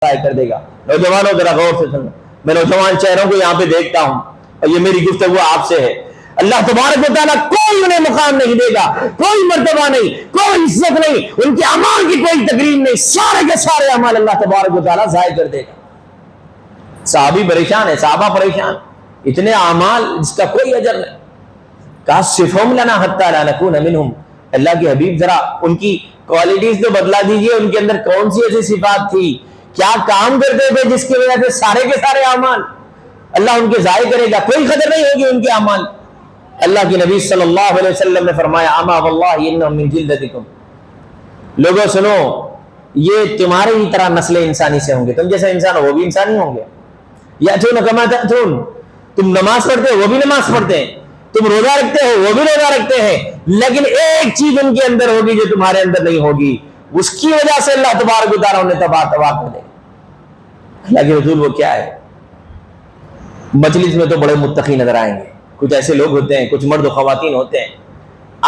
کر دے گا۔ نوجوانوں ذرا غور سے سننا، میں نوجوان چہروں کو یہاں پہ دیکھتا ہوں اور یہ میری گفتگو آپ سے ہے۔ اللہ تبارک و تعالیٰ کوئی انہیں مقام نہیں دے گا، کوئی مرتبہ نہیں، کوئی عزت نہیں، ان کے اعمال کی کوئی تقریر نہیں، سارے کے سارے اعمال اللہ تبارک و تعالیٰ ضائع کر دے گا۔ صحابی پریشان ہے، صحابہ پریشان، اتنے اعمال جس کا کوئی اجر نہیں۔ کہا صفہم لنا حتی لا نکون منہم، اللہ کے حبیب ذرا ان کی کوالٹیز تو بدلا دیجئے، ان کے اندر کون سی ایسی صفات تھی، کیا کام کرتے تھے جس کی وجہ سے سارے کے سارے اعمال اللہ ان کے ضائع کرے گا، کوئی قدر نہیں ہوگی ان کے اعمال۔ اللہ کے نبی صلی اللہ علیہ وسلم نے فرمایا اما واللہ انہم من جلدتکم، لوگوں سنو یہ تمہارے ہی طرح نسل انسانی سے ہوں گے، تم جیسا انسان ہو وہ بھی انسانی ہوں گے۔ یأتون کما تأتون، تم نماز پڑھتے ہو وہ بھی نماز پڑھتے ہیں، تم روزہ رکھتے ہو وہ بھی روزہ رکھتے ہیں، لیکن ایک چیز ان کے اندر ہوگی جو تمہارے اندر نہیں ہوگی، اس کی وجہ سے اللہ تبارک و تعالیٰ انہیں تباہ کر دے گا۔ اللہ کے رسول وہ کیا ہے؟ مجلس میں تو بڑے متقی نظر آئیں گے، کچھ ایسے لوگ ہوتے ہیں، کچھ مرد و خواتین ہوتے ہیں،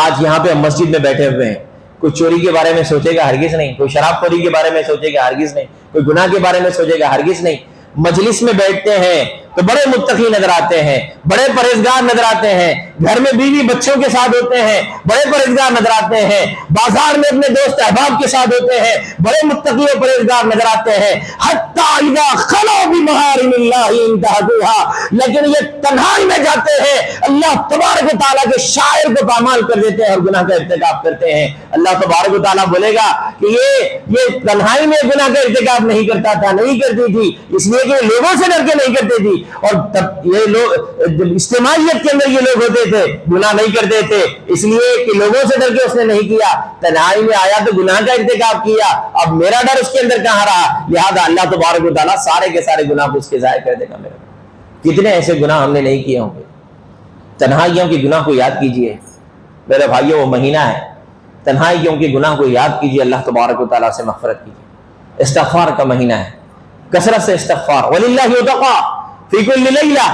آج یہاں پہ ہم مسجد میں بیٹھے ہوئے ہیں، کوئی چوری کے بارے میں سوچے گا ہرگز نہیں، کوئی شراب خوری کے بارے میں سوچے گا ہرگز نہیں، کوئی گناہ کے بارے میں سوچے گا ہرگز نہیں۔ مجلس میں بیٹھتے ہیں تو بڑے متقی نظر آتے ہیں، بڑے پرہیزگار نظر آتے ہیں، گھر میں بیوی بچوں کے ساتھ ہوتے ہیں، بڑے پرہیزگار نظر آتے ہیں، بازار میں اپنے دوست احباب کے ساتھ ہوتے ہیں، بڑے متقی و پرہیزگار نظر آتے ہیں، حتی اذا خلوا بمحارم اللہ انتہکوہا، لیکن یہ تنہائی میں جاتے ہیں، اللہ تبارک و تعالیٰ کے شاعر کو پامال کر دیتے ہیں اور گناہ کا ارتکاب کرتے ہیں۔ اللہ تبارک و تعالیٰ بولے گا کہ یہ تنہائی میں گناہ کا ارتکاب نہیں کرتا تھا، نہیں کرتی تھی، اس لیے کہ لوگوں سے ڈر کے نہیں کرتے تھی، اور تب یہ لوگ جب اجتماعیت کے اندر یہ لوگ ہوتے تھے گناہ نہیں کرتے تھے، اس لیے کہ لوگوں سے ڈر کے اس نے نہیں کیا، تنہائی میں آیا تو گناہ کا ارتکاب کیا، اب میرا ڈر اس کے اندر کہاں رہا، لہذا اللہ تبارک و تعالیٰ سارے کے سارے گناہ کو اس کے ضائع کر دے گا۔ میرے کتنے ایسے گناہ ہم نے نہیں کیے ہوں گے۔ تنہائیوں کے گناہ کو یاد کیجئے میرے بھائیوں، وہ مہینہ ہے، تنہائیوں کے گناہ کو یاد کیجئے، اللہ تبارک و تعالیٰ سے مغفرت کیجئے۔ استغفار کا مہینہ ہے، کثرت سے استغفار، وَلِلَّهِ يُتَقَى فِي كُلِّ لَيْلَةٍ،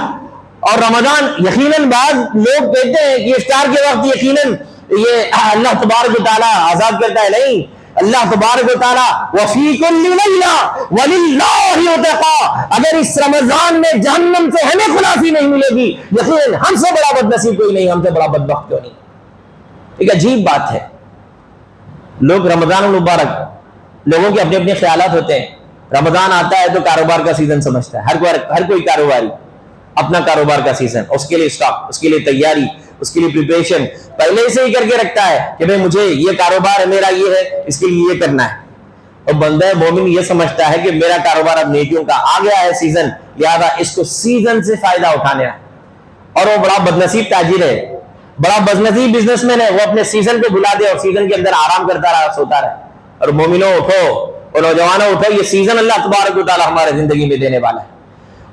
اور رمضان یقیناً بعض لوگ کہتے ہیں کہ افطار کے وقت یقیناً یہ اللہ تبارک و تعالیٰ آزاد کرتا ہے، نہیں، اللہ تبارک و تعالیٰ وَفِي كُلِّ لَيْلَةٍ وَلِلَّهِ يُتَقَى، اگر اس رمضان میں جہنم سے ہمیں خلاصی نہیں ملے گی، یقیناً ہم سے بڑا بد نصیب کوئی نہیں، ہم سے بڑا بدبخت کوئی نہیں۔ ایک عجیب بات ہے، لوگ رمضان المبارک، لوگوں کے اپنے اپنے خیالات ہوتے ہیں، رمضان آتا ہے تو کاروبار کا سیزن سمجھتا ہے، ہر کوئی کاروباری اپنا کاروبار کا سیزن، اس کے لیے اسٹاک، اس کے لیے تیاری، اس کے لیے پریپریشن پہلے سے ہی کر کے رکھتا ہے کہ بھئی مجھے یہ کاروبار ہے، میرا یہ ہے، اس کے لیے یہ کرنا ہے۔ اور بندہ مومن یہ سمجھتا ہے کہ میرا کاروبار اب نیکیوں کا آ گیا ہے سیزن، لہذا اس کو سیزن سے فائدہ اٹھانا ہے، اور وہ بڑا بدنصیب تاجر ہے، بڑا بدنصیب بزنس مین ہے، وہ اپنے سیزن کو بھلا دے اور سیزن کے اندر آرام کرتا رہا، سوتا رہا۔ اور مومنوں اٹھو اور نوجوانوں اٹھو، یہ سیزن اللہ تبارک و تعالیٰ ہمارے زندگی میں دینے والا ہے،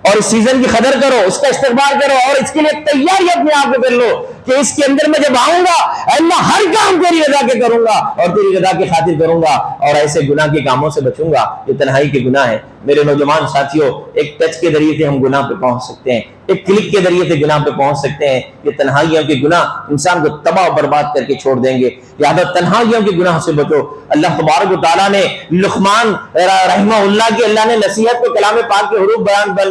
اور اس سیزن کی قدر کرو، اس کا استقبال کرو، اور اس کے لیے تیاری اپنے آپ کو کر لو کہ اس کے اندر میں جب آؤں گا اللہ ہر کام تیری رضا کے کروں گا اور تیری رضا کی خاطر کروں گا، اور ایسے گناہ کے کاموں سے بچوں گا۔ یہ تنہائی کے گناہ ہے میرے نوجوان ساتھیوں، ایک ٹچ کے ذریعے سے ہم گناہ پہ پہنچ سکتے ہیں، ایک کلک کے ذریعے سے گناہ پہ پہنچ سکتے ہیں۔ یہ تنہائیوں کے گناہ انسان کو تباہ و برباد کر کے چھوڑ دیں گے، لہذا تنہائیوں کے گناہ سے بچو۔ اللہ تبارک و تعالیٰ نے لقمان رحمہ اللہ کی اللہ نے نصیحت کو کلام پاک کے حروف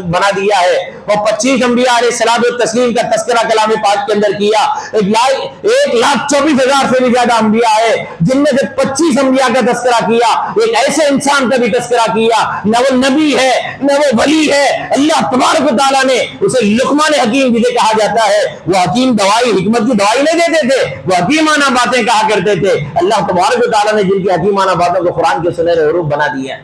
بنا دیا ہے، اور 25 انبیاء علیہ الصلوۃ والتسلیم کا تذکرہ کلام پاک کے اندر کیا۔ 1,24,000 سے بھی زیادہ انبیاء ہے، جن میں سے 25 انبیاء کا تذکرہ کیا، ایک ایسے انسان کا بھی تذکرہ کیا، نہ وہ نبی ہے نہ وہ ولی ہے، اللہ تبارک و تعالیٰ نے اسے لقمان حکیم جسے کہا جاتا ہے، وہ حکیم دوائی، حکمت کی دوائی نہیں دیتے تھے، وہ حکیمانہ باتیں کہا کرتے تھے۔ اللہ تبارک و تعالیٰ نے جن کی حکیمانہ باتوں کو قرآن کے سنہرے حروف بنا دیا ہے،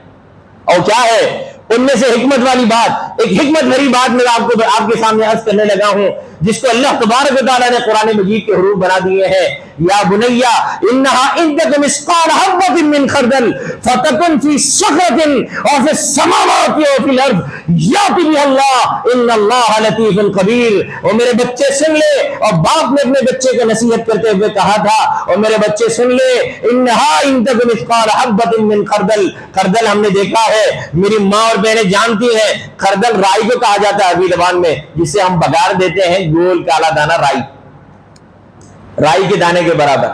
اور کیا ہے ان میں سے حکمت والی بات، ایک حکمت بھری بات میں آپ کے سامنے عرض کرنے لگا ہوں، جس کو اللہ تبارک و تعالیٰ نے قرآن مجید کے حروف بنا دیے ہیں۔ یا بنیا انہا ان تک مثقال حبۃ من خردل فتکن فی صخرۃ او فی السماوات او فی الارض یأتی بہا اللہ ان اللہ لطیف خبیر۔ اور میرے بچے سن لے، اور باپ نے اپنے بچے کو نصیحت کرتے ہوئے کہا تھا، اور میرے بچے سن لے، انہا ان تک مثقال حبۃ من خردل، خردل ہم نے دیکھا ہے، میری ماں اور بہنیں جانتی ہیں، خردل رائی کو کہا جاتا ہے عربی زبان میں، جسے ہم بگار دیتے ہیں، گول کالا دانہ رائی کے دانے کے برابر۔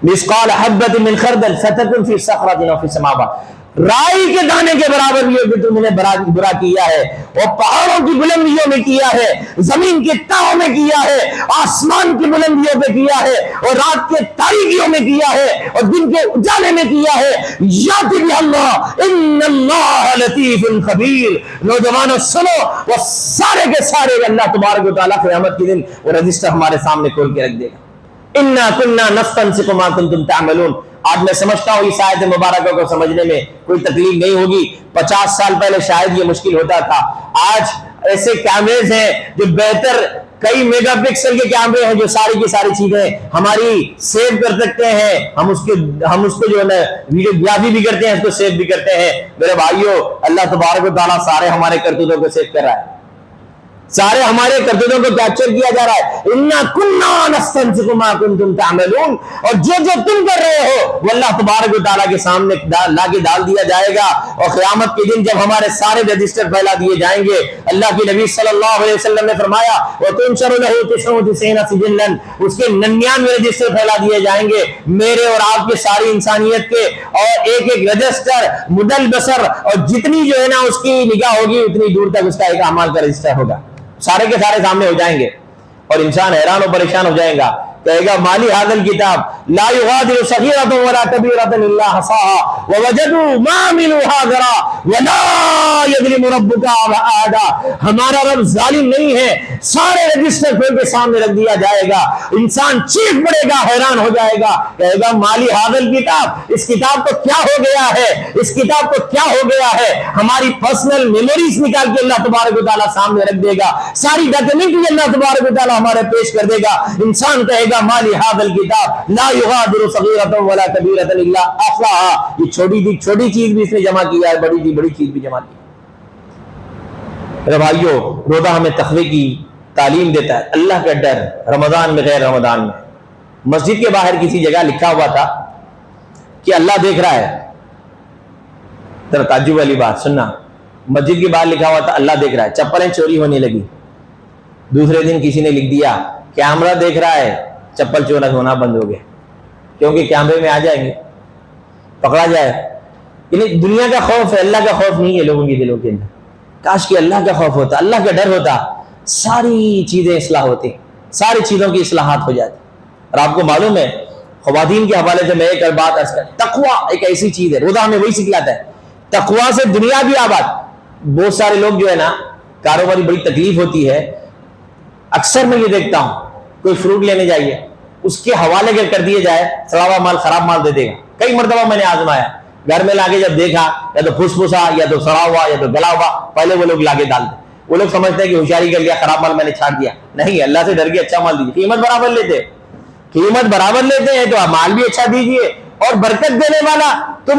مثقال حبۃ من خردل فتکن فی صخرۃ او فی السماوات، رائی کے دانے کے برابر بھی ہو کہ تم نے برا کیا ہے، اور پہاڑوں کی بلندیوں میں کیا ہے، زمین کے تہوں میں کیا ہے، آسمان کی بلندیوں پہ کیا ہے، اور رات کے تاریکیوں میں کیا ہے، اور دن کے اجالے میں کیا ہے۔ یاتی بھی اللہ ان اللہ لطیف خبیر۔ نوجوانوں سنو، وہ سارے کے سارے اللہ تبارک و تعالیٰ قیامت کے دن وہ رجسٹر ہمارے سامنے کھول کے رکھ دے گا۔ انا كنا نستنسخ ما كنتم تعملون۔ آج میں سمجھتا ہوں اس آیت مبارکہ کو سمجھنے میں کوئی تکلیف نہیں ہوگی، 50 سال پہلے شاید یہ مشکل ہوتا تھا۔ آج ایسے کیمریز ہیں جو بہتر کئی میگا پکسل کے کیمرے ہیں جو ساری کی ساری چیزیں ہماری سیو کر سکتے ہیں، ہم اس کو جو ہے نا ویڈیوگرافی بھی کرتے ہیں، اس کو سیو بھی کرتے ہیں۔ میرے بھائیو، اللہ تبارک و تعالیٰ سارے ہمارے کرتوتوں کو سیو کر رہا ہے، سارے ہمارے کرتوتوں کو کیپچر کیا جا رہا ہے۔ انا كنا نستنسخ ما كنتم تعملون، اور جو تم کر رہے ہو وہ اللہ تبارک و تعالیٰ کے سامنے لا کے ڈال دیا جائے گا، اور قیامت کے دن جب ہمارے سارے رجسٹر پھیلا دیے جائیں گے، اللہ کے نبی صلی اللہ علیہ وسلم نے فرمایا وتنشر له 99 سجلا، اس کے 99 رجسٹر پھیلا دیے جائیں گے، میرے اور آپ کے ساری انسانیت کے، اور ایک ایک رجسٹر مدل بصر، اور جتنی جو ہے نا اس کی نگاہ ہوگی اتنی دور تک اس کا ایک اعمال کا رجسٹر ہوگا، سارے کے سارے سامنے ہو جائیں گے، اور انسان حیران و پریشان ہو جائے گا، کہے گا مالی ھذا الکتاب لا یغادر صغیرۃ ولا کبیرۃ الا احصاها ووجدوا ما عملوا حاضرا ولا یظلم ربک احدا۔ ہمارا رب ظالم نہیں ہے، سارے رجسٹر کھول کے سامنے رکھ دیا جائے گا، انسان چیخ پڑے گا، حیران ہو جائے گا، کہے گا مالی ھذا الکتاب، اس کتاب کو کیا ہو گیا ہے، اس کتاب کو کیا ہو گیا ہے۔ ہماری پرسنل میموریز نکال کے اللہ تبارک و تعالیٰ سامنے رکھ دے گا، ساری ڈاکیومنٹری اللہ تبارک و تعالیٰ ہمارے پیش کر دے گا، انسان کہے گا مالی ھذا الکتاب لا یغادر صغیرۃ ولا کبیرۃ الا احصاها۔ یہ چھوٹی چیز بھی اس نے جمع کیا ہے، بڑی چیز بھی جمع کی۔ میرے بھائیو، روزہ ہمیں تقوی کی تعلیم دیتا ہے، اللہ کا ڈر، رمضان میں غیر رمضان میں۔ مسجد کے باہر کسی جگہ لکھا ہوا تھا کہ اللہ دیکھ رہا ہے، ذرا تعجب والی بات سننا، مسجد کے باہر لکھا ہوا تھا اللہ دیکھ رہا ہے، چپلیں چوری ہونے لگی، دوسرے دن کسی نے لکھ دیا کیمرہ دیکھ رہا ہے، چپل چوری ہونا بند ہو گیا، کیونکہ کیمرے میں آ جائیں گے، پکڑا جائے۔ یعنی دنیا کا خوف ہے، اللہ کا خوف نہیں ہے لوگوں کے دلوں کے اندر۔ کاش کہ اللہ کا خوف ہوتا، اللہ کا ڈر ہوتا، ساری چیزیں اصلاح ہوتی، ساری چیزوں کی اصلاحات ہو جاتی۔ اور آپ کو معلوم ہے، خواتین کے حوالے سے میں ایک بات عرض کروں، تقویٰ ایک ایسی چیز ہے، روزہ ہمیں وہی سکھلاتا ہے، تقویٰ سے دنیا بھی آباد۔ بہت سارے لوگ جو ہے نا، کاروباری بڑی تکلیف ہوتی ہے، اکثر میں یہ دیکھتا ہوں کوئی فروٹ لینے جائیے، اس کے حوالے کر دیے جائے، سڑا ہوا مال، خراب مال دے دے گا۔ کئی مرتبہ میں نے آزمایا، گھر میں لا کے جب دیکھا، یا تو پھس پھسا، یا تو سڑا ہوا، یا تو گلا ہوا، پہلے وہ لوگ لا کے ڈال دیں۔ وہ لوگ سمجھتے ہیں کہ ہوشیاری کر لیا، خراب مال میں نے چھاڑ دیا، نہیں، اللہ سے ڈر کے اچھا مال دیجیے، قیمت برابر لیتے ہیں تو مال بھی اچھا دیجیے، اور برکت دینے والا تم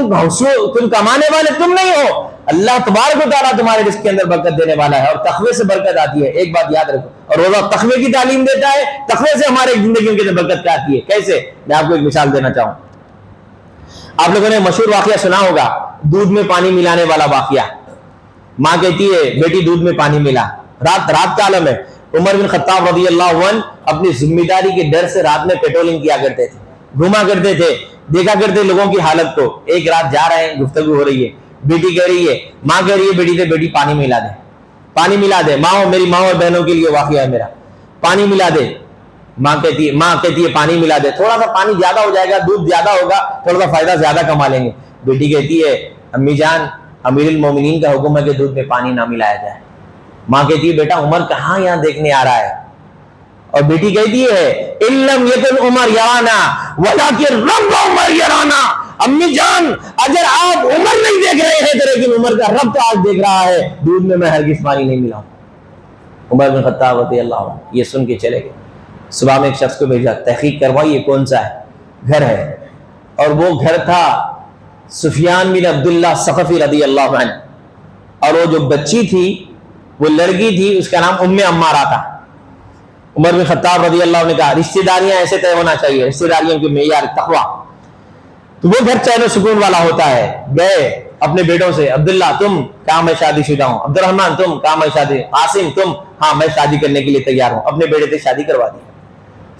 کمانے والے تم نہیں ہو، اللہ تبارک و تعالیٰ تمہارے رزق کے اندر برکت دینے والا ہے، اور تقوی سے برکت آتی ہے۔ ایک بات یاد رکھو، اور روزہ تقوی کی تعلیم دیتا ہے، تقوی سے ہمارے زندگیوں کے اندر برکت آتی ہے۔ کیسے؟ میں آپ کو ایک مثال دینا چاہوں۔ آپ لوگوں نے مشہور واقعہ سنا ہوگا، دودھ میں پانی ملانے والا واقعہ۔ ماں کہتی ہے بیٹی دودھ میں پانی ملا، رات کا عالم ہے۔ عمر بن خطاب رضی اللہ عنہ اپنی ذمہ داری کے ڈر سے رات میں پیٹرولنگ کیا کرتے تھے، گھوما کرتے تھے، دیکھا کرتے لوگوں کی حالت کو۔ ایک رات جا رہے ہیں، گفتگو ہو رہی ہے، بیٹی کہہ رہی ہے، ماں کہہ رہی ہے بیٹی سے، بیٹی پانی ملا دے، پانی ملا دے، ماں میری ماں اور بہنوں کے لیے واقعہ ہے میرا، پانی ملا دے۔ ماں کہتی ہے پانی ملا دے، تھوڑا سا پانی زیادہ ہو جائے گا، دودھ زیادہ ہوگا، تھوڑا سا فائدہ زیادہ کما لیں گے۔ بیٹی کہتی ہے امی جان، امیر المومنین کا حکم ہے کہ دودھ میں پانی نہ ملایا جائے۔ ماں کہتی ہے بیٹا عمر کہاں یہاں دیکھنے آ رہا ہے؟ اور بیٹی کہتی ہے اِلَّمْ يَكُنْ عُمَرْ يَرَانَا وَلَكِنْ رَبُّ عُمَرْ يَرَانَا۔ امی جان اگر آپ عمر نہیں دیکھ رہے ہیں تو لیکن عمر کا رب تو آج دیکھ رہا ہے، دودھ میں ہرگز پانی نہیں ملاؤں۔ عمر بن خطاب رضی اللہ عنہ یہ سن کے چلے گئے۔ صبح میں ایک شخص کو بھیجا، تحقیق کروائیے کون سا ہے گھر ہے، اور وہ گھر تھا سفیان بن عبداللہ ثقفی رضی اللہ عنہ، اور وہ جو بچی تھی وہ لڑکی تھی، اس کا نام ام عمارہ تھا۔ عمر بن خطاب رضی اللہ عنہ نے کہا رشتہ داریاں ایسے طے ہونا چاہیے، رشتہ داریوں کے معیار تقویٰ، تو وہ گھر چین و سکون والا ہوتا ہے۔ گئے اپنے بیٹوں سے، عبداللہ تم کہاں میں شادی شدہ ہوں، عبد الرحمن تم کہاں میں شادی، قاسم تم ہاں میں شادی کرنے کے لیے تیار ہوں، اپنے بیٹے سے شادی کروا دی۔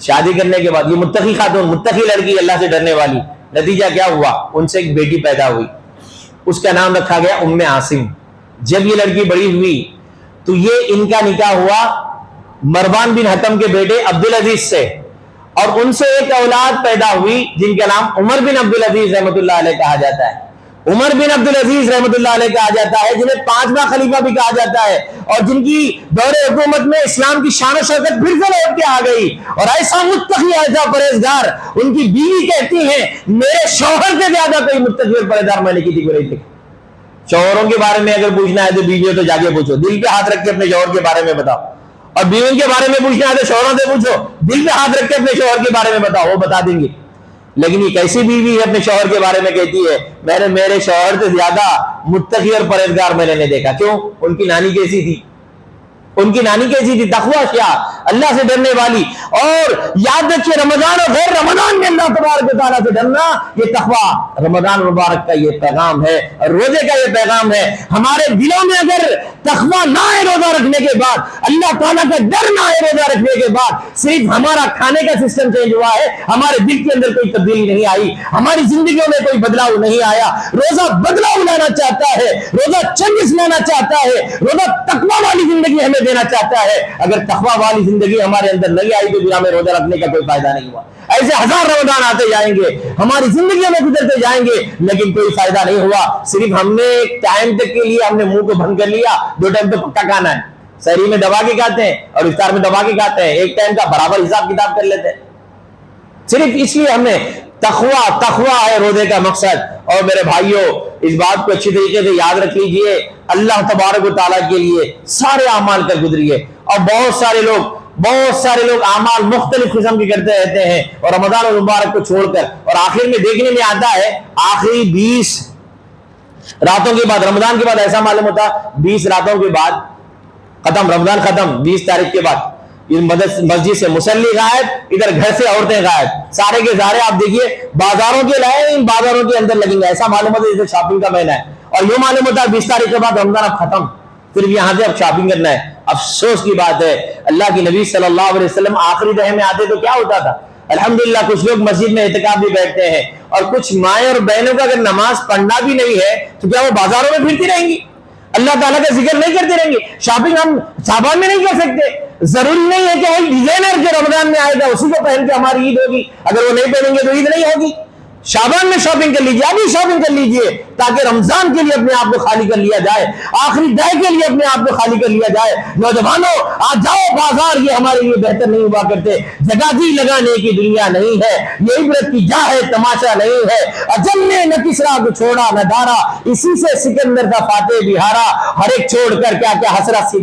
شادی کرنے کے بعد یہ متقی خاتون، متقی لڑکی، اللہ سے ڈرنے والی، نتیجہ کیا ہوا؟ ان سے ایک بیٹی پیدا ہوئی۔ اس کا نام رکھا گیا ام عاصم۔ جب یہ لڑکی بڑی ہوئی تو یہ ان کا نکاح ہوا مروان بن حکم کے بیٹے عبدالعزیز سے، اور ان سے ایک اولاد پیدا ہوئی جن کا نام عمر بن عبدالعزیز رحمۃ اللہ علیہ کہا جاتا ہے۔ عمر بن عبدالعزیز رحمۃ اللہ علیہ کہا جاتا ہے، جنہیں 5واں خلیفہ بھی کہا جاتا ہے، اور جن کی دور حکومت میں اسلام کی شان و شوکت پھر سے لوٹ کے آ گئی، اور ایسا متقی، ایسا پرہیزگار، ان کی بیوی کہتی ہیں میرے شوہر سے زیادہ کوئی متقی اور پرہیزگار میں نے کسی کو نہیں دیکھا۔ شوہروں کے بارے میں اگر پوچھنا ہے تو بیویوں تو جا کے پوچھو، دل پہ ہاتھ رکھ کے اپنے شوہر کے بارے میں بتاؤ، اور بیویوں کے بارے میں پوچھنا ہے تو شوہروں سے پوچھو، دل پہ ہاتھ رکھ کے اپنے شوہر کے بارے میں بتاؤ، وہ بتا دیں گے۔ لیکن یہ کیسی بیوی ہے اپنے شوہر کے بارے میں کہتی ہے میں نے میرے شوہر سے زیادہ متقی اور پرہیزگار میں نے نہیں دیکھا؟ کیوں؟ ان کی نانی کیسی تھی؟ ان کی نانی کیسی تھی؟ تقویٰ کیا، اللہ سے ڈرنے والی۔ اور یاد رکھیے رمضان اور غیر رمضان میں اللہ تبارک و تعالیٰ سے ڈرنا، یہ تقویٰ رمضان مبارک کا یہ پیغام ہے، اور روزے کا یہ پیغام ہے۔ ہمارے دلوں میں اگر تقویٰ نہ آئے روزہ رکھنے کے بعد، اللہ تعالیٰ کا ڈر نہ آئے روزہ رکھنے کے بعد، صرف ہمارا کھانے کا سسٹم چینج ہوا ہے، ہمارے دل کے اندر کوئی تبدیلی نہیں آئی، ہماری زندگیوں میں کوئی بدلاؤ نہیں آیا۔ روزہ بدلاؤ لانا چاہتا ہے، روزہ چینجز لانا چاہتا ہے، روزہ تقویٰ والی زندگی ہمیں دینا چاہتا ہے۔ اگر تقویٰ والی زندگی ہمارے اندر نہیں آئی تو پھر ہمیں روزہ رکھنے کا کوئی فائدہ نہیں ہوا۔ ایسے 1000 رمضان آتے جائیں گے، ہماری زندگیوں میں گزرتے جائیں گے، لیکن کوئی فائدہ نہیں ہوا۔ صرف ہم نے ایک ٹائم تک کے لیے ہم نے منہ کو بند کر لیا، 2 ٹائم تو پکا کھانا ہے، سحری میں دبا کے کھاتے ہیں اور افطار میں دبا کے کھاتے ہیں، ایک ٹائم کا برابر حساب کتاب کر لیتے ہیں۔ صرف اس لیے ہم نے تقویٰ ہے روزے کا مقصد۔ اور میرے بھائیوں اس بات کو اچھی طریقے سے یاد رکھ لیجئے، اللہ تبارک و تعالیٰ کے لیے سارے اعمال کر گزریے، اور بہت سارے لوگ اعمال مختلف قسم کے کرتے رہتے ہیں، اور رمضان المبارک کو چھوڑ کر، اور آخر میں دیکھنے میں آتا ہے آخری 20 راتوں کے بعد، رمضان کے بعد ایسا معلوم ہوتا 20 راتوں کے بعد ختم، رمضان ختم 20 تاریخ کے بعد، مسجد سے مصلی غائب، ادھر گھر سے عورتیں غائب، سارے کے سارے آپ دیکھیے بازاروں کے لائن بازاروں کے اندر لگیں گے، ایسا معلوم ہوتا ہے جیسے شاپنگ کا مہینہ ہے، اور یوں معلوم ہوتا ہے 20 تاریخ کے بعد رمضان اب ختم، صرف یہاں سے اب شاپنگ کرنا ہے۔ افسوس کی بات ہے، اللہ کی نبی صلی اللہ علیہ وسلم آخری دہر میں آتے تو کیا ہوتا تھا؟ الحمدللہ کچھ لوگ مسجد میں اعتکاف بھی بیٹھتے ہیں، اور کچھ مائیں اور بہنوں کا اگر نماز پڑھنا بھی نہیں ہے تو کیا وہ بازاروں میں پھرتی رہیں گی، اللہ تعالیٰ کا ذکر نہیں کرتے رہیں گے؟ شاپنگ ہم شعبان میں نہیں کر سکتے، ضروری نہیں ہے کہ وہی ڈیزائنر جو رمضان میں آئے گا اسی کو پہن کے ہماری عید ہوگی، اگر وہ نہیں پہنیں گے تو عید نہیں ہوگی۔ شعبان میں شاپنگ کر لیجیے، ابھی شاپنگ کر لیجیے، تاکہ رمضان کے لیے اپنے آپ کو خالی کر لیا جائے، آخری دہر کے لیے اپنے آپ کو خالی کر لیا جائے۔ نوجوانوں آج جاؤ بازار، یہ ہمارے لیے بہتر نہیں ہوا کرتے، جگہ جی لگانے کی دنیا نہیں ہے، یہ عبرت کی جا ہے تماشا نہیں ہے، اجل نے نہ کسرا کو چھوڑا نہ دارا، اسی سے سکندر کا فاتح بہارا، ہر ایک چھوڑ کر کیا کیا حسرت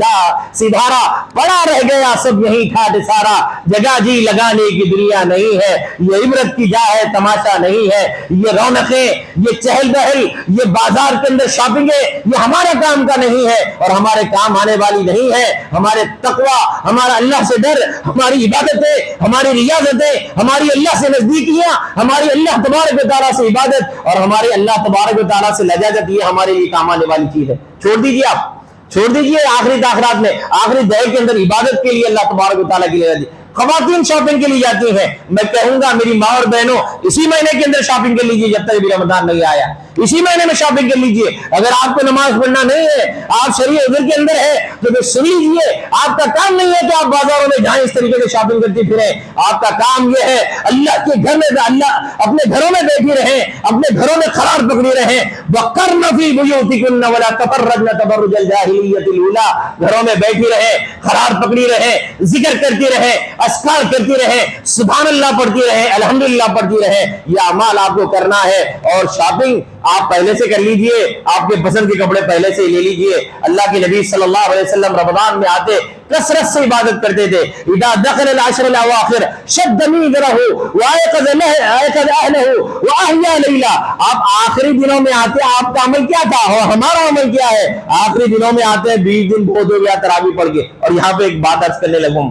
سدھارا، پڑا رہ گیا سب یہی ٹھاٹ سارا، جگہ جی لگانے کی دنیا نہیں ہے، یہ عبرت کی جا ہے تماشا نہیں ہے، یہ رونقیں، یہ چہل پہل، یہ بازار کے اندر شاپنگیں، یہ ہمارے کام کا نہیں ہے اور ہمارے کام آنے والی نہیں ہے۔ ہمارے تقویٰ، ہمارا اللہ سے ڈر، ہماری عبادتیں، ہماری ریاضتیں، ہماری اللہ سے نزدیکیاں، ہماری اللہ تبارک و تعالیٰ سے عبادت اور ہمارے اللہ تبارک و تعالیٰ سے لجاجت، یہ ہمارے لیے کام آنے والی چیز ہے۔ چھوڑ دیجیے، آپ چھوڑ دیجیے، آخری تاخرات میں، آخری دہر کے اندر عبادت کے لیے اللہ تبارک و تعالیٰ کے لیے خواتین شاپنگ کے لیے جاتی ہیں، میں کہوں گا میری ماں اور بہنوں اسی مہینے کے اندر شاپنگ کر لیجیے، جب تک بھی رمضان نہیں آیا اسی مہینے میں شاپنگ کر لیجیے۔ اگر آپ کو نماز پڑھنا نہیں ہے، آپ شرعی عذر کے اندر ہے تو پھر سن لیجیے، آپ کا کام نہیں ہے کہ آپ بازاروں میں جائیں اس طریقے سے شاپنگ کرتی پھریں، آپ کا کام یہ ہے اللہ کے گھر میں، اللہ اپنے گھروں میں بیٹھی رہیں، اپنے گھروں میں قرار پکڑی رہیں، وَقَرْنَ فِي بُيُوتِكُنَّ وَلَا تَبَرَّجْنَ تَبَرُّجَ الْجَاهِلِيَّةِ الْأُولَىٰ، گھروں میں بیٹھی رہیں، قرار پکڑی رہیں، ذکر کرتی رہیں، اذکار کرتی رہیں، سبحان اللہ پڑھتی رہیں، الحمدللہ پڑھتی رہیں، یہ اعمال آپ کو کرنا ہے۔ اور شاپنگ آپ پہلے سے کر لیجئے، آپ کے پسند کے کپڑے پہلے سے لے لیجئے۔ اللہ کے نبی صلی اللہ علیہ وسلم رمضان میں آتے کثرت سے عبادت کرتے تھے، اذا دخل العشر الاواخر شد میذرہ وایقظ اہلہ واحیا لیلہ، آپ آخری دنوں میں آتے، آپ کا عمل کیا تھا اور ہمارا عمل کیا ہے؟ آخری دنوں میں آتے ہیں 20 دن بہت ہو گیا تراویح پڑھ کے۔ اور یہاں پہ ایک بات عرض کرنے لگوں،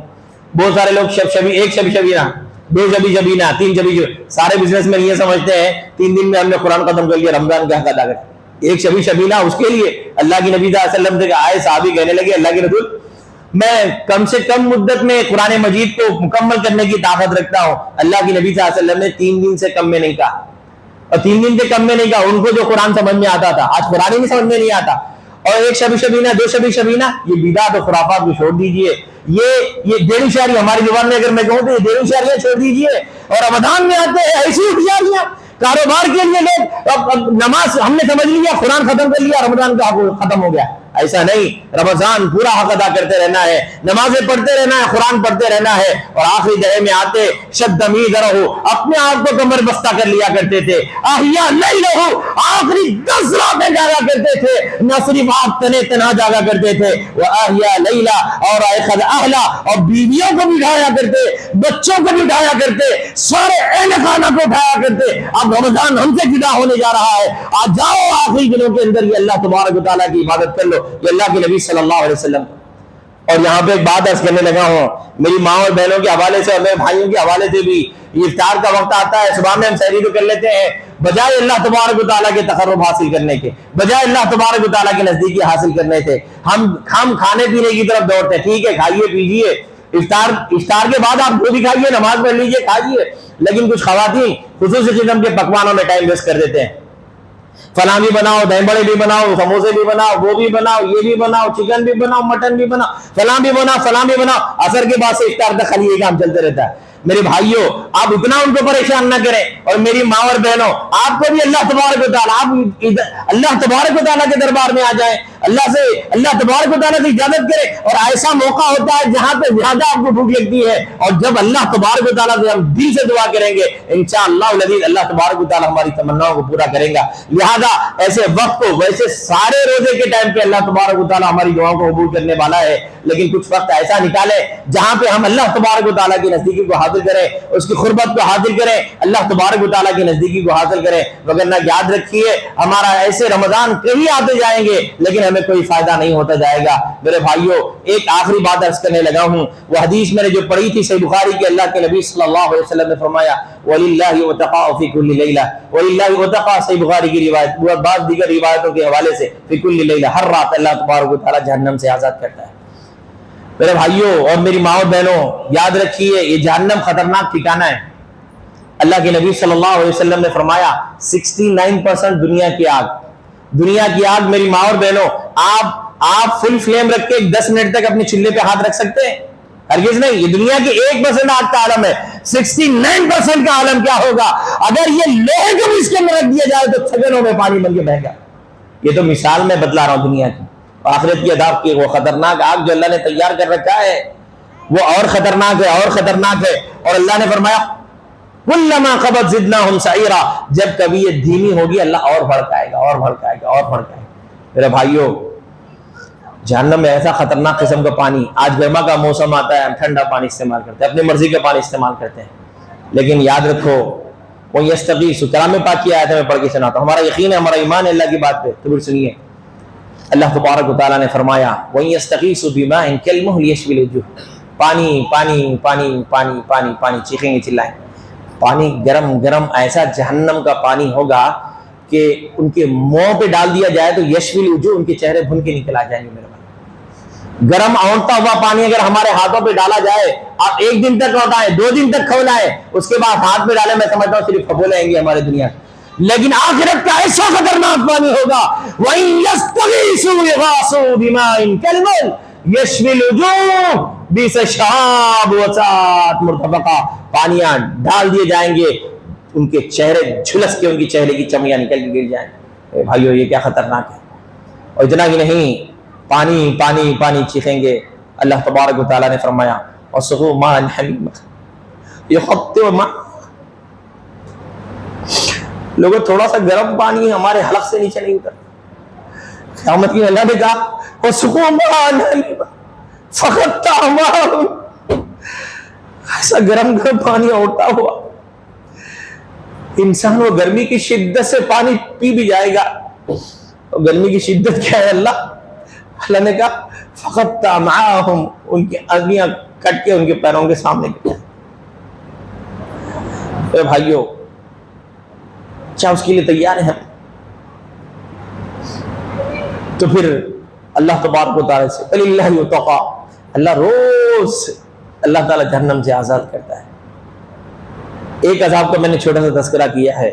بہت سارے لوگ ایک شب شبینہ، 2 شبی شبینہ، 3 شبی، سارے بزنس میں یہ سمجھتے ہیں 3 دن میں ہم نے قرآن ختم کر لیا، رمضان کا حق ادا کر۔ ایک شبی شبینہ اس کے لیے اللہ کی نبی صلی اللہ علیہ وسلم سے آئے صحابی کہنے لگے اللہ کے رسول میں کم سے کم مدت میں قرآن مجید کو مکمل کرنے کی طاقت رکھتا ہوں۔ اللہ کی نبی صلی اللہ علیہ وسلم نے 3 دن سے کم میں نہیں کہا، اور 3 دن سے کم میں نہیں کہا. ان کو جو قرآن سمجھ میں آتا تھا آج قرآن ہی نہیں سمجھ میں نہیں آتا. اور ایک شبی شبینہ 2 شبی شبینہ یہ بدعت اور خرافات کو چھوڑ دیجئے. یہ دیڑھی شاعری ہماری زبان میں اگر میں کہوں تو یہ دیڑھی شاعریاں چھوڑ دیجئے. اور رمضان میں آتے ہیں ایسی ہوشیاریاں کاروبار کے لیے لوگ نماز ہم نے سمجھ لیا قرآن ختم کر لیا رمضان کا ختم ہو گیا. ایسا نہیں, رمضان پورا حق ادا کرتے رہنا ہے, نمازیں پڑھتے رہنا ہے, قرآن پڑھتے رہنا ہے. اور آخری دہے میں آتے شد امید رہو, اپنے آپ کو کمر بستہ کر لیا کرتے تھے. احیا نہیں رہو, آخری 10 راتیں جاگا کرتے تھے, نہ صرف آپ تنے تنہا جاگا کرتے تھے. وہ احیا لیلا اور ایقظ اہلا, اور بیویوں کو بھی اٹھایا کرتے, بچوں کو بھی اٹھایا کرتے, سارے اہل خانہ کو اٹھایا کرتے. اب رمضان ہم سے جدا ہونے جا رہا ہے, آج جاؤ آخری دنوں کے اندر یہ اللہ تبارک و تعالیٰ کی عبادت کر لو, یہ اللہ کے نبی صلی اللہ علیہ وسلم. اور یہاں پہ ایک بات عرض کرنے لگا ہوں میری ماں اور بہنوں کے حوالے سے اور میرے بھائیوں کے حوالے سے بھی. یہ افطار کا وقت آتا ہے, صبح میں ہم سحری تو کر لیتے ہیں, بجائے اللہ تبارک و تعالیٰ کے تقرب حاصل کرنے کے, بجائے اللہ تبارک و تعالیٰ کے نزدیکی حاصل کرنے سے ہم کھانے پینے کی طرف دوڑتے ہیں. ٹھیک ہے کھائیے پیجیے, افطار کے بعد آپ جو بھی کھائیے, نماز پڑھ لیجیے, کھائیے. لیکن کچھ خواتین خصوصی قسم کے پکوانوں میں ٹائم ویسٹ کر دیتے ہیں. فلاں بھی بناؤ, دہی بڑے بھی بناؤ, سموسے بھی بناؤ, وہ بھی بناؤ, یہ بھی بناؤ, چکن بھی بناؤ, مٹن بھی بناؤ, فلاں بھی بناؤ, فلاں بھی بناؤ. اثر کے بعد سے افطار تک خالی یہ کام چلتے رہتا ہے. میرے بھائیوں آپ اتنا ان کو پریشان نہ کریں. اور میری ماں اور بہنوں آپ کو بھی اللہ تبارک و تعالیٰ, آپ اللہ تبارک و تعالیٰ کے دربار میں آ جائیں, اللہ تبارک و تعالیٰ سے اجازت کریں. اور ایسا موقع ہوتا ہے جہاں پہ زیادہ آپ کو بھوک لگتی ہے, اور جب اللہ تبارک و تعالیٰ سے ہم دل سے دعا کریں گے انشاءاللہ العزیز اللہ تبارک و تعالیٰ ہماری تمناؤں کو پورا کریں گا. لہذا ایسے وقت کو, ویسے سارے روزے کے ٹائم پہ اللہ تبارک و تعالیٰ ہماری دعاؤں کو قبول کرنے والا ہے, لیکن کچھ وقت ایسا نکالے جہاں پہ ہم اللہ تبارک و تعالیٰ کی نزدیکی کو حاصل کریں, اس کی قربت کو حاصل کریں, اللہ تبارک و تعالیٰ کی نزدیکی کو حاصل کریں. وگرنہ یاد رکھیے ہمارا ایسے رمضان کہیں آتے جائیں گے لیکن ہمیں کوئی فائدہ نہیں ہوتا جائے گا. میرے بھائیوں ایک آخری بات عرض کرنے لگا ہوں, وہ حدیث میں نے جو پڑھی تھی صحیح بخاری کی, اللہ کے نبی صلی اللہ علیہ وسلم نے فرمایا وَلِلَّهِ وَتَقَاءُ فِي كُلِّ لَيْلَةٍ, وَلِلَّهِ وَتَقَاءُ صحیح بخاری کی روایت, وہ بعض دیگر روایتوں کے حوالے سے فِي كُلِّ لَيْلَةٍ, ہر رات اللہ تبارک و تعالیٰ جہنم سے آزاد کرتا ہے. میرے بھائیوں اور میری ماں اور بہنوں یاد رکھیے یہ جہنم خطرناک ٹھکانہ ہے. اللہ کے نبی صلی اللہ علیہ وسلم نے فرمایا 69% دنیا کی آگ, دنیا کی آگ. میری ماں اور بہنوں آپ فل فلیم رکھ کے 10 منٹ تک اپنے چولہے پہ ہاتھ رکھ سکتے ہیں؟ ہرگز نہیں. یہ دنیا کی 1% آگ کا عالم ہے, 69% کا عالم کیا ہوگا اگر یہ لوہے کو بھی اس کے اندر رکھ دیا جائے تو سگنوں میں پانی بن کے بہے گا. یہ تو مثال میں بتلا رہا ہوں دنیا کی. آخرت کی عذاب کی وہ خطرناک آگ جو اللہ نے تیار کر رکھا ہے وہ اور خطرناک ہے, اور خطرناک ہے. اور اللہ نے فرمایا کلما خبت زدناہم سعیرا, جب کبھی یہ دھیمی ہوگی اللہ اور بھڑکائے گا, اور بھڑکائے گا, اور بھڑکائے گا. میرے بھائیوں جہنم میں ایسا خطرناک قسم کا پانی, آج گرما کا موسم آتا ہے ہم ٹھنڈا پانی استعمال کرتے ہیں, اپنی مرضی کا پانی استعمال کرتے ہیں, لیکن یاد رکھو وہ یستغیث, کلام پاک کی آیت میں پڑھ کے سناتا ہوں, ہمارا یقین ہے ہمارا ایمان ہے اللہ کی بات پہ. تو پھر سنیے اللہ تبارک و تعالیٰ نے فرمایا وَيَسْتَغِيثُ بِمَاءٍ كَالْمُهْلِ يَشْوِي الْوُجُوهَ, پانی پانی پانی پانی پانی پانی, چیخیں گے چلائیں, پانی گرم گرم ایسا جہنم کا پانی ہوگا کہ ان کے منہ پہ ڈال دیا جائے تو یشوی الوجوہ, ان کے چہرے بھن کے نکل آ جائیں گے. میرے بھائی گرم اونٹتا ہوا پانی اگر ہمارے ہاتھوں پہ ڈالا جائے, آپ 1 دن تک لوٹائیں, 2 دن تک کھولائیں, اس کے بعد ہاتھ میں ڈالیں, میں سمجھتا ہوں صرف پھپولے آئیں گے ہمارے دنیا. لیکن آخرت کا ایسا خطرناک پانی ہوگا وَإِن يَسْتَغِيثُوا يُغَاثُوا بِمَاءٍ كَالْمُهْلِ يَشْوِي الْوُجُوهَ بِئْسَ الشَّرَابُ وَسَاءَتْ مُرْتَفَقًا, پانیاں ڈال دیے جائیں گے, ان کے چہرے جھلس کے ان کی چہرے کی چمیاں نکل کے گر جائیں. بھائیو یہ کیا خطرناک ہے. اور اتنا ہی نہیں, پانی پانی پانی چیخیں گے. اللہ تبارک و تعالیٰ نے فرمایا وَسُقُوا مَاءً حَمِيمًا يُقَطِّعُ مَاءً, لوگوں تھوڑا سا گرم پانی ہمارے حلق سے نیچے نہیں اتر. قیامت کی اللہ نے کہا وَسُقُوا مَاءً حَمِيمًا فَقَطَّعَ مَاءً, ایسا گرم گرم پانی اڑتا ہوا, انسان وہ گرمی کی شدت سے پانی پی بھی جائے گا. گرمی کی شدت کیا ہے اللہ نے کہا فَقَطَّعَ مَاءَهُمْ, ان کی انگلیاں کٹ کے ان کے پیروں کے سامنے گر جائیں. اے بھائیو کیا اس کے لیے تیار ہیں ہم؟ تو پھر اللہ تبارک و تعالیٰ سے وَلِلَّهِ وَتَقَاءُ, اللہ روز اللہ تعالیٰ جہنم سے آزاد کرتا ہے. ایک عذاب کا میں نے چھوٹا سا تذکرہ کیا ہے,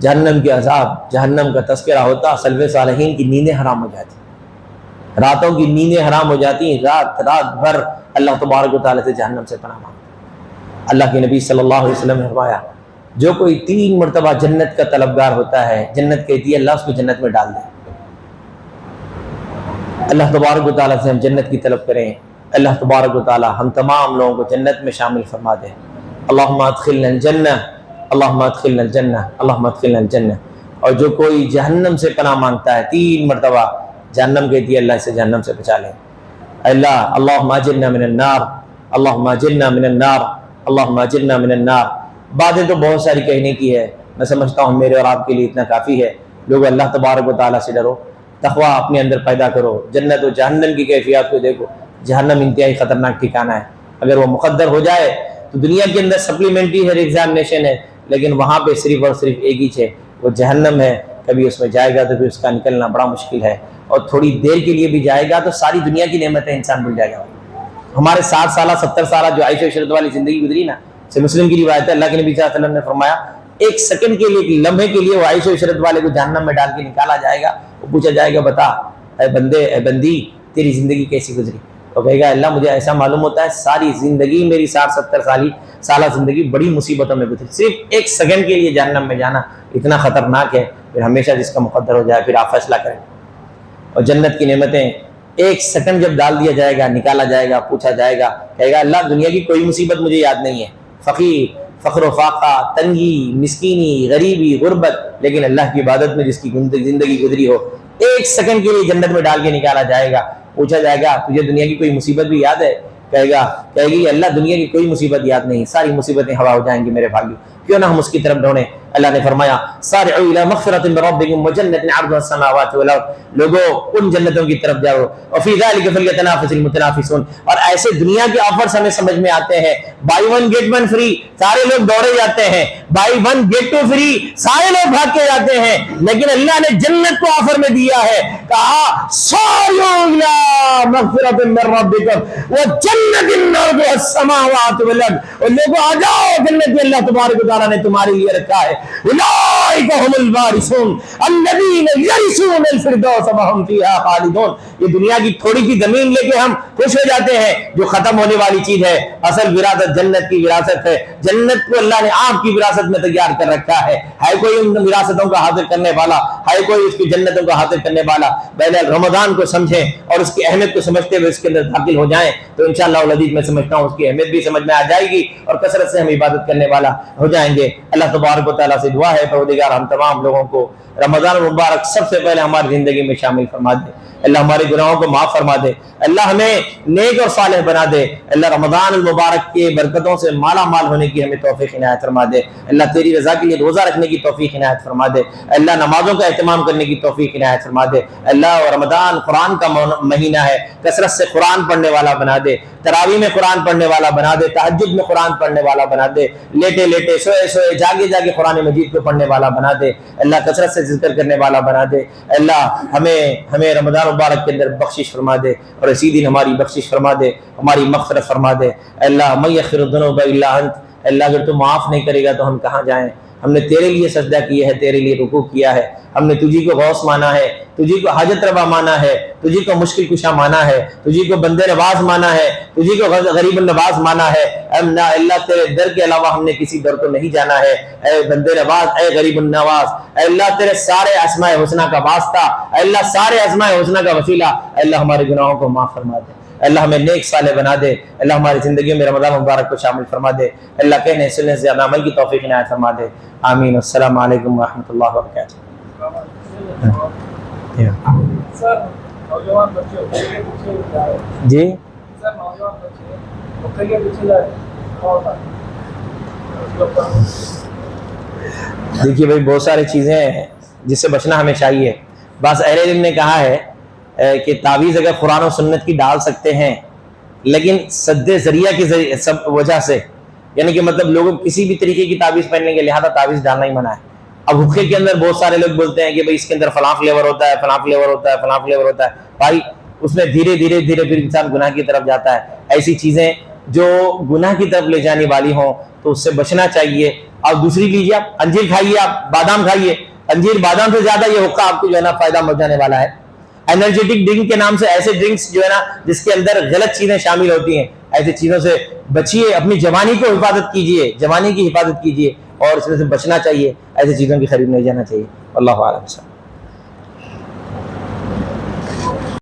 جہنم کے عذاب، جہنم کا تذکرہ ہوتا، سلف صالحین کی نیندیں حرام ہو جاتی، راتوں کی نیندیں حرام ہو جاتی، رات بھر اللہ تبارک و تعالیٰ سے جہنم سے پناہ مانگتے۔ اللہ کے نبی صلی اللہ علیہ وسلم نے فرمایا جو کوئی 3 مرتبہ جنت کا طلبگار ہوتا ہے، جنت کہتی ہے اللہ اس کو جنت میں ڈال دے۔ اللہ تبارک و تعالیٰ سے ہم جنت کی طلب کریں، اللہ تبارک و تعالیٰ ہم تمام لوگوں کو جنت میں شامل فرما دے۔ اللہم ادخلنا الجنہ، اللہم ادخلنا الجنہ، اللہم ادخلنا الجنہ۔ اور جو کوئی جہنم سے پناہ مانگتا ہے 3 مرتبہ، جہنم کہتی ہے اللہ اسے جہنم سے بچا لے۔ اللہ اللہم اجرنا من النار، اللہم اجرنا من النار، اللہم اجرنا من النار۔ باتیں تو بہت ساری کہنے کی ہے، میں سمجھتا ہوں میرے اور آپ کے لیے اتنا کافی ہے۔ لوگ اللہ تبارک و تعالیٰ سے ڈرو، تقوی اپنے اندر پیدا کرو، جنت و جہنم کی کیفیات کو دیکھو۔ جہنم انتہائی خطرناک ٹھکانہ ہے، اگر وہ مقدر ہو جائے تو دنیا کے اندر سپلیمنٹری ہر ایگزامینیشن ہے، لیکن وہاں پہ صرف اور صرف ایک ہی ہے، وہ جہنم ہے۔ کبھی اس میں جائے گا تو پھر اس کا نکلنا بڑا مشکل ہے، اور تھوڑی دیر کے لیے بھی جائے گا تو ساری دنیا کی نعمتیں انسان بھول جائے گا۔ ہمارے 60 سالہ 70 سالہ جو عیش و عشرت والی زندگی گزری نا، سے مسلم کی روایت ہے، اللہ کے نبی صلی اللہ علیہ وسلم نے فرمایا 1 سیکنڈ کے لیے، ایک لمحے کے لیے وہ عیش و عشرت والے کو جہنم میں ڈال کے نکالا جائے گا۔ وہ پوچھا جائے گا بتا اے بندے، اے بندی، تیری زندگی کیسی گزری؟ وہ کہے گا اللہ مجھے ایسا معلوم ہوتا ہے ساری زندگی میری 60-70 سالہ زندگی بڑی مصیبتوں میں گزری، صرف 1 سیکنڈ کے لیے جہنم میں جانا اتنا خطرناک ہے، پھر ہمیشہ جس کا مقدر ہو جائے پھر آپ فیصلہ کریں۔ اور جنت کی نعمتیں 1 سیکنڈ جب ڈال دیا جائے گا، نکالا جائے گا، پوچھا جائے گا، کہے گا اللہ دنیا کی کوئی مصیبت مجھے یاد نہیں ہے، فقر و فاقہ، تنگی، مسکینی، غریبی، غربت، لیکن اللہ کی عبادت میں جس کی زندگی گزری ہو، 1 سیکنڈ کے لیے جنت میں ڈال کے نکالا جائے گا، پوچھا جائے گا تجھے دنیا کی کوئی مصیبت بھی یاد ہے؟ کہے گی اللہ دنیا کی کوئی مصیبت یاد نہیں، ساری مصیبتیں ہوا ہو جائیں گی میرے بھائیو، کیوں نہ ہم اس کی طرف دوڑیں۔ اللہ نے فرمایا سارعوا الی مغفرۃ من ربکم وجنۃ عرضها السماوات والارض، لوگوں ان جنتوں کی طرف جاؤ، وفی ذلک فلیتنافس المتنافسون۔ اور ایسے دنیا کے آفرز ہمیں سمجھ میں آتے ہیں، بائی 1 گیٹ 1 فری، سارے لوگ دوڑے جاتے ہیں، بائی 1 گیٹ 2 فری، سارے لوگ بھاگ کے جاتے ہیں، لیکن اللہ نے جنت کو آفر میں دیا ہے، کہا سارعوا الی مغفرۃ من ربکم وجنۃ عرضها السماوات والارض، اور لوگوں آ جاؤ جنت میں اللہ تبارک و تعالیٰ نے تمہارے لیے رکھا ہے، اولئک هم الوارثون الذین یرثون الفردوس وهم فیہا خالدون۔ یہ دنیا کی تھوڑی سی زمین لے کے ہم خوش ہو جاتے ہیں جو ختم ہونے والی چیز ہے، اصل وراثت جنت کی وراثت ہے، جنت کو اللہ نے آپ کی وراثت میں تیار کر رکھا ہے کوئی ان وراثتوں کا حاصل کرنے والا، ہے کوئی اس کی جنتوں کا حاصل کرنے والا؟ پہلے رمضان کو سمجھیں اور اس کی اہمیت کو سمجھتے ہوئے اس کے اندر داخل ہو جائیں تو انشاءاللہ العزیز میں سمجھتا ہوں اس کی اہمیت بھی سمجھ میں آ جائے گی اور کثرت سے ہم عبادت کرنے والا ہو جائیں گے۔ اللہ تبارک و تعالیٰ سے دعا ہے پروردگار ہم تمام لوگوں کو رمضان المبارک سب سے پہلے ہماری زندگی میں شامل فرما دے، اللہ ہمارے گناہوں کو معاف فرما دے، اللہ ہمیں نیک اور صالح بنا دے، اللہ رمضان المبارک کے برکتوں سے مالا مال ہونے کی ہمیں توفیق عنایت فرما دے، اللہ تیری رضا کے لیے روزہ رکھنے کی توفیق عنایت فرما دے، اللہ نمازوں کا اہتمام کرنے کی توفیق عنایت فرما دے، اللہ رمضان قرآن کا مہینہ ہے، کثرت سے قرآن پڑھنے والا بنا دے، تراویح میں قرآن پڑھنے والا بنا دے، تہجد میں قرآن پڑھنے والا بنا دے، لیٹے لیٹے سوئے سوئے جاگے جاگے قرآن مجید کو پڑھنے والا بنا دے، اللہ کثرت سے ذکر کرنے والا بنا دے، اللہ ہمیں رمضان مبارک کے اندر بخشش فرما دے اور اسی دن ہماری بخشش فرما دے، ہماری مغفرت فرما دے، اللہ من یغفر الذنوب الا انت، اللہ اگر تو معاف نہیں کرے گا تو ہم کہاں جائیں؟ ہم نے تیرے لیے سجدہ کیا ہے، تیرے لیے رکوع کیا ہے، ہم نے تجھی کو غوث مانا ہے، تجھی کو حاجت روا مانا ہے، تجھی کو مشکل کشا مانا ہے، تجھی کو بندے نواز مانا ہے، تجھی کو غریب النواز مانا ہے، اللہ تیرے در کے علاوہ ہم نے کسی در کو نہیں جانا ہے، اے بندے نواز، اے غریب النواز، اے اللہ تیرے سارے اسماء حسنہ کا واسطہ، اے اللہ سارے اسماء حسنہ کا وسیلہ، اے اللہ ہمارے گناہوں کو معاف فرما دے، اللہ ہمیں نیک صالح بنا دے، اللہ ہماری زندگی میں رمضان مبارک کو شامل فرما دے، اللہ کہنے سننے سے زیادہ عمل کی توفیق عنایت فرما دے، آمین۔ السلام علیکم ورحمۃ اللہ وبرکاتہ۔ جی دیکھیے بھائی بہت ساری چیزیں ہیں جس سے بچنا ہمیں چاہیے۔ بعض اہل علم نے کہا ہے کہ تعویذ اگر قرآن و سنت کی ڈال سکتے ہیں لیکن سد ذریعہ کی وجہ سے، یعنی کہ مطلب لوگوں کسی بھی طریقے کی تعویذ پہننے کے لہٰذا تعویذ ڈالنا ہی منع ہے۔ اب حقے کے اندر بہت سارے لوگ بولتے ہیں کہ بھائی اس کے اندر فلاں فلیور ہوتا ہے، فلاں فلیور ہوتا ہے، فلاں فلیور ہوتا ہے، بھائی اس میں دھیرے دھیرے دھیرے پھر انسان گناہ کی طرف جاتا ہے۔ ایسی چیزیں جو گناہ کی طرف لے جانے والی ہوں تو اس سے بچنا چاہیے۔ اور دوسری لیجیے آپ انجیر کھائیے, آپ بادام کھائیے, انجیر بادام سے زیادہ یہ حقہ آپ کو جو ہے نا فائدہ پہنچانے والا ہے. انرجیٹک ڈرنک کے نام سے ایسے ڈرنکس جو ہے نا جس کے اندر غلط چیزیں شامل ہوتی ہیں, ایسی چیزوں سے بچیے, اپنی جوانی کو حفاظت کیجیے, جوانی کی حفاظت کیجیے, اور اس میں سے بچنا چاہیے, ایسی چیزوں کی خرید نہیں جانا چاہیے. اللہ اعلم.